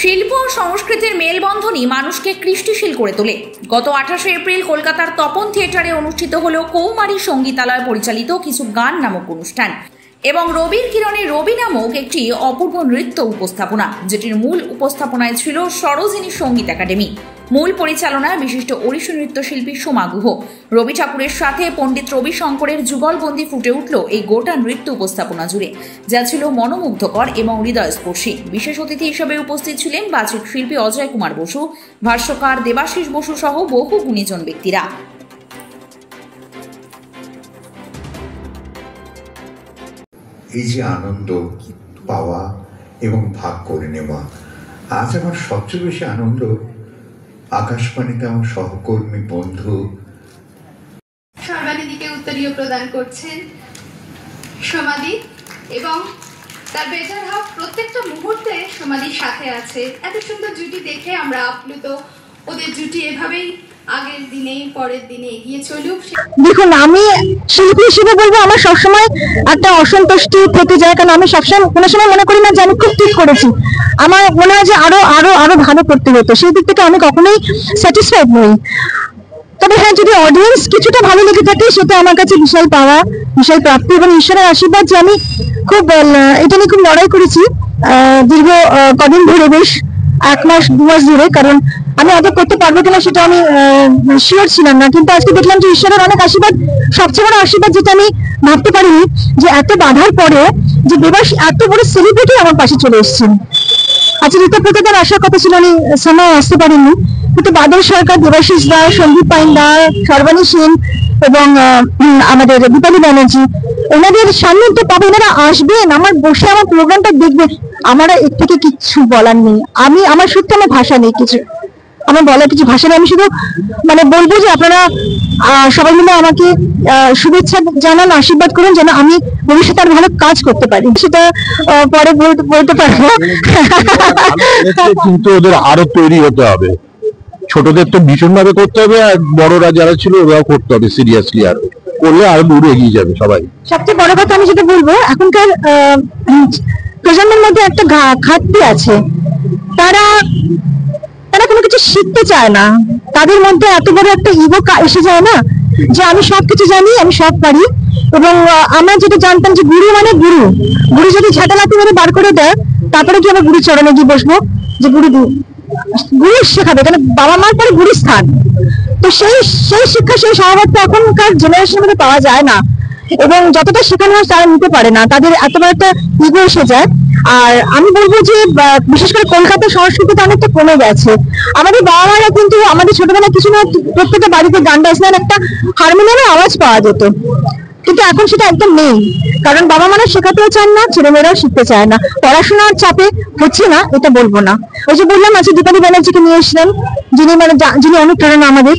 শিল্প ও সংস্কৃতির মেলবন্ধনই মানুষকে কৃষ্টিশীল করে তোলে। গত 28 এপ্রিল কলকাতার তপন থিয়েটারে অনুষ্ঠিত হল কৌমারী সঙ্গীতালয় পরিচালিত কিছু গান নামক অনুষ্ঠান এবং রবির কিরণে রবি নামক একটি অপূর্ব নৃত্য উপস্থাপনা, যেটির মূল উপস্থাপনায় ছিল সরোজিনী সঙ্গীত একাডেমি। মূল পরিচালনায় বিশিষ্ট ওড়িশি নৃত্যশিল্পী সোমা গুহ। রবি ঠাকুরের সাথে পণ্ডিত রবি শঙ্করের যুগলবন্দি ফুটে উঠল এই গোটা নৃত্য উপস্থাপনা জুড়ে, যা ছিল মনোমুগ্ধকর এবং হৃদয়স্পর্শী। বিশেষ অতিথি হিসেবে উপস্থিত ছিলেন বাচিক শিল্পী অজয় কুমার বসু, ভাষ্যকার দেবাশিস বসু সহ বহু গুণীজন ব্যক্তিরা। এই যে আনন্দ পাওয়া এবং ভাগ করে নেওয়া, আজ আমার সবচেয়ে বেশি আনন্দ আকাশবাণীতে আমার সহকর্মী বন্ধু সর্বাদিদিকে উত্তরীয় প্রদান করছেন সমাধি, এবং তার বেটার হাফ প্রত্যেকটা মুহূর্তে সমাধির সাথে আছে। এত সুন্দর জুটি দেখে আমরা আপ্লুত। ওদের জুটি এভাবেই আগের দিনে পরের দিনে এগিয়ে চলুক। দেখুন, আমি শিল্পী হিসেবে বলবো আমার সবসময় একটা অসন্তুষ্টি থেকে যায়, কারণ আমি সবসময় কোনো সময় মনে করি না যে আমি খুব ঠিক করেছি। আমার মনে হয় যে আরো আরো আরো ভালো করতে হতো। সেই দিক থেকে আমি কখনোই স্যাটিসফাইড নই। তবে হ্যাঁ, যদি অডিয়েন্স কিছুটা ভালো লেগে থাকে সেটা আমার কাছে বিশাল পাওয়া, বিশাল প্রাপ্তি এবং ঈশ্বরের আশীর্বাদ যে আমি খুব এটা নিয়ে খুব লড়াই করেছি দীর্ঘ কদিন ধরে, বেশ 1 মাস 2 মাস ধরে, কারণ আমি আদৌ করতে পারবো কিনা সেটা আমি শিওর ছিলাম না। কিন্তু আজকে দেখলাম যে ঈশ্বরের অনেক আশীর্বাদ, সবচেয়ে বড় আশীর্বাদ যেটা আমি ভাবতে পারিনি, যে এত বাধার পরে যে দেবাশিস এত বড় সেলিব্রিটি আমার পাশে চলে এসেছেন। আচ্ছা, ঋতুপ্রতাদের আসার কথা ছিল, উনি সময় আসতে পারেননি, কিন্তু বাদল সরকার, দেবাশিস দা, সন্দীপ পাইন্দা, সর্বাণী সেন এবং আমাদের দীপালি ব্যানার্জি, এনাদের সামনে তো পাবো, এনারা আসবেন, আমার বসে আমার প্রোগ্রামটা দেখবে। আমার এর থেকে কিচ্ছু বলার নেই। আমার সত্যি আমার ভাষা নেই, কিছু আমার বলার কিছু ভাষা নেই। আমি শুধু বলবো যে আপনারা সবাই মিলে আমাকে শুভেচ্ছা জানান, আশীর্বাদ করুন যেন আমি ভবিষ্যতে আর ভালো কাজ করতে পারি। সেটা পরে বলতে পারবো। কিন্তু ওদের আরো তৈরি হতে হবে। ছোটদের তো ভীষণ ভাবে করতে হবে, আর বড়রা যারা ছিল ওরাও করতে হবে সিরিয়াসলি, আর করলে আরো দূরে এগিয়ে যাবে সবাই। সবচেয়ে বড় কথা আমি যেটা বলবো, এখনকার প্রজন্মের মধ্যে একটা ঘাটতি আছে। তারা কোনো কিছু শিখতে চায় না। তাদের মধ্যে এত বড় একটা ইগো এসে যায় না, যে আমি সবকিছু জানি, আমি সব পারি। এবং আমরা যেটা জানতাম যে গুরু মানে গুরু যদি ঝাঁটালাতি মেরে বার করে দেয়, তারপরে কি আমরা গুরু চরণে গিয়ে বসবো যে গুরু শেখাবে, কেন বাবা মার পরে গুরু স্থান। তো সেই শিক্ষা, সেই স্বভাবত্ব এখনকার জেনারেশনের মধ্যে পাওয়া যায় না, এবং যতটা শেখানো হয় তারা নিতে পারে না। তাদের এত বড় একটা ইগো এসে যায়। আর আমি বলবো যে বিশেষ করে কলকাতার সংস্কৃতিটা অনেকটা কমে গেছে। আমাদের বাবা মারা কিন্তু আমাদের ছোটবেলায় কিছু না, প্রত্যেকটা বাড়িতে গান বাজনার একটা হারমোনিয়ামের আওয়াজ পাওয়া যেত, কিন্তু এখন সেটা একদম নেই। কারণ বাবা মারা শেখাতেও চান না, ছেলেমেয়েরাও শিখতে চায় না। পড়াশোনার চাপে হচ্ছে না এটা বলবো না। ওই যে বললাম, আজকে দীপালি ব্যানার্জিকে নিয়ে এসেছিলাম, যিনি অনুপ্রেরণা আমাদের,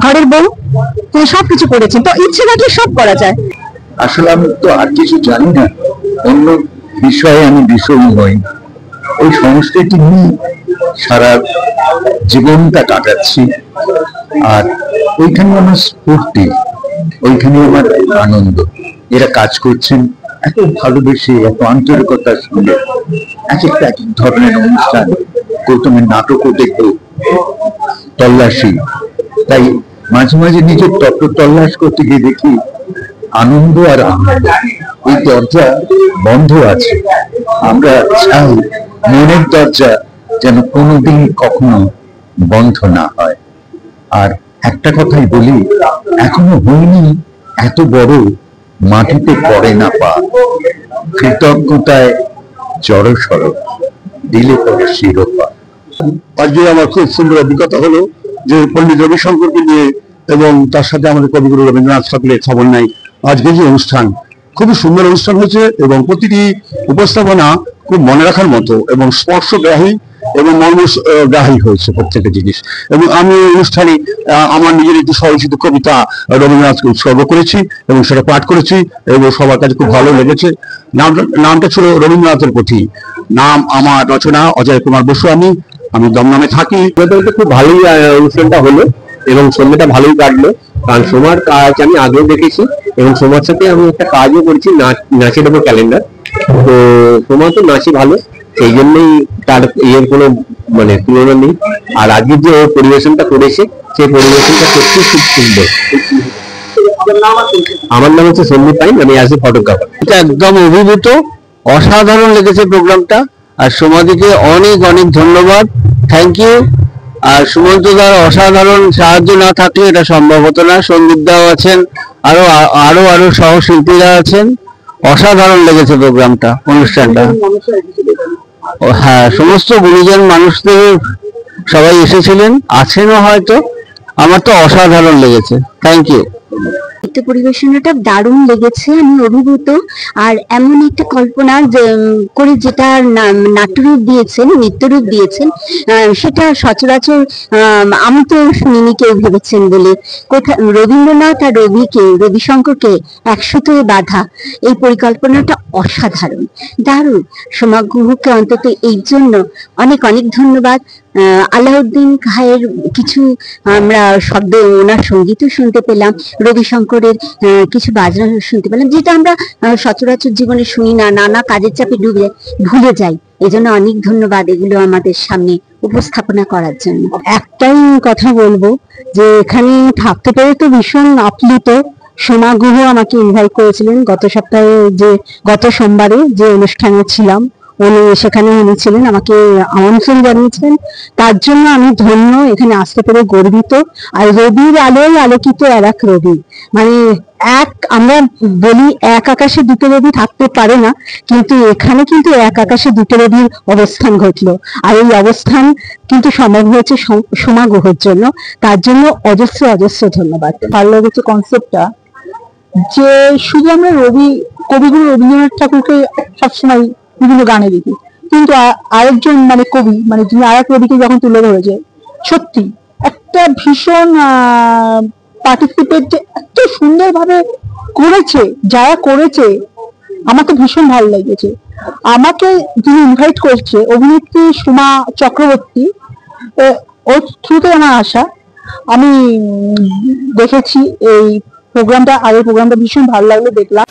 ঘরের বউ, তিনি সবকিছু করেছেন। তো ইচ্ছে থাকলে সব করা যায়। আসলে আমি তো আর কিছু জানি না, অন্য বিষয়ে আমি বিষয়ী নই। ওই সংস্কৃতি নিয়ে সারা জীবনটা কাটাচ্ছি, আর ওইখানে আমার স্ফূর্তি, ওইখানে আমার আনন্দ। এরা কাজ করছেন এত ভালোবেসে, এত আন্তরিকতার সঙ্গে, এক এক ধরনের অনুষ্ঠান। গৌতমের নাটকও দেখবো, তল্লাশি। তাই মাঝে মাঝে নিজের তত্ত্ব তল্লাশ করতে গিয়ে দেখি আনন্দ আর আনন্দ, এই দরজা বন্ধ আছে। আমরা চাই মনের দরজা যেন কোনোদিন কখনো বন্ধ না হয়। আর একটা কথাই বলি, এখনো হয়নি এত বড়, মাটিতে পড়ে না পা, কৃতজ্ঞতায় জড়সড়, দিলে পড়ে শিরোপা। আজকে আমার খুব সুন্দর অভিজ্ঞতা হলো যে পণ্ডিত রবি শঙ্করকে নিয়ে এবং তার সাথে আমাদের কবিগুরু রবীন্দ্রনাথ ঠাকুরের খবর নাই আজকে যে অনুষ্ঠান, খুবই সুন্দর অনুষ্ঠান হয়েছে এবং প্রতিটি উপস্থাপনা খুব মনে রাখার মতো এবং স্পর্শগ্রাহী এবং মর্মগ্রাহী হয়েছে প্রত্যেকটা জিনিস। এবং আমি অনুষ্ঠানে আমার নিজের একটি স্বরচিত কবিতা রবীন্দ্রনাথকে উৎসর্গ করেছি এবং সেটা পাঠ করেছি এবং সবার কাছে খুব ভালো লেগেছে। নামটা ছিল রবীন্দ্রনাথের পুঁথি। নাম আমার রচনা, অজয় কুমার বসু। আমি দমদমে থাকি। খুব ভালোই অনুষ্ঠানটা হলো এবং সন্ধ্যাটা ভালোই কাটলো, কারণ সোমার কাজ আমি আগেও দেখেছি এবং সোমার সাথে আমি একটা কাজও করেছি, নাচের উপর ক্যালেন্ডার। তো সোমা তো নাচে ভালো, সেই জন্যই তার এর কোনো মানে তুলনা নেই। আর আজকে যে ও পরিবেশনটা করেছে সেই পরিবেশনটা সত্যি খুব সুন্দর। আমার নাম হচ্ছে সন্দীপ পাইন, আমি আছি ফটোগ্রাফার। এটা একদম অভিভূত, অসাধারণ লেগেছে প্রোগ্রামটা। আর সমাধিকে অনেক অনেক ধন্যবাদ, থ্যাংক ইউ। আর সুমন্ত দার অসাধারণ সাহায্য না থাকলে এটা সম্ভব হতো না। সন্দীপ দাও আছেন, আরো আরো আরো সহশিল্পীরা আছেন। অসাধারণ লেগেছে প্রোগ্রামটা, অনুষ্ঠানটা। হ্যাঁ, সমস্ত গুণীজন মানুষদের সবাই এসেছিলেন, আছেনও হয়তো। আমার তো অসাধারণ লেগেছে, থ্যাংক ইউ। নৃত্য পরিবেশনাটা দারুণ লেগেছে, আমি অভিভূত। আর এমন একটা কল্পনা করে যেটা নাট্যরূপ দিয়েছেন, নৃত্যরূপ দিয়েছেন, সেটা সচরাচর আমি তো শুনিনি কেউ ভেবেছেন বলে। রবীন্দ্রনাথ আর রবিশঙ্করকে একসাথে বাঁধা এই পরিকল্পনাটা অসাধারণ, দারুণ। সোমা গুহকে অন্তত এই জন্য অনেক অনেক ধন্যবাদ। আলাউদ্দিন খায়ের কিছু আমরা শব্দ, ওনার সঙ্গীতও শুনতে পেলাম, রবিশঙ্করের কিছু বাজনা শুনতে পেলাম, যেটা আমরা সচরাচর জীবনে শুনি না, নানা কাজের চাপে ডুবে ভুলে যাই। এই জন্য অনেক ধন্যবাদ এগুলো আমাদের সামনে উপস্থাপনা করার জন্য। একটাই কথা বলবো যে এখানে থাকতে পেরে তো ভীষণ আপ্লুত। সোমা গুহ আমাকে ইনভাইট করেছিলেন গত সোমবারে যে অনুষ্ঠানে ছিলাম, সেখানে উনি ছিলেন, আমাকে আমন্ত্রণ জানিয়েছিলেন। তার জন্য আমি ধন্য, এখানে আসতে পেরে গর্বিত। আর রবির আলোয় আলোকিত আর এক রবি, মানে আমরা বলি এক আকাশে দুটো রবি থাকতে পারে না, কিন্তু এখানে কিন্তু এক আকাশে দুটো রবির অবস্থান ঘটলো। আর এই অবস্থান কিন্তু সম্ভব হয়েছে সোমা গুহর জন্য। তার জন্য অজস্র অজস্র ধন্যবাদ। ভালো লেগেছে কনসেপ্টটা, যে শুধু আমরা কবিগুরু রবীন্দ্রনাথ ঠাকুরকে সবসময় বিভিন্ন গানে দেখি, কিন্তু আরেকজন মানে কবি, মানে যিনি আরেক রবিকে যখন তুলে ধরেছে, সত্যি একটা ভীষণ পার্টিসিপেট যে এত সুন্দরভাবে করেছে, যারা করেছে, আমাকে ভীষণ ভালো লেগেছে। আমাকে যিনি ইনভাইট করছে, অভিনেত্রী সোমা চক্রবর্তী, ওর থ্রুতে আমার আশা। আমি দেখেছি এই প্রোগ্রামটা, আর এই প্রোগ্রামটা ভীষণ ভালো লাগলো, দেখলাম।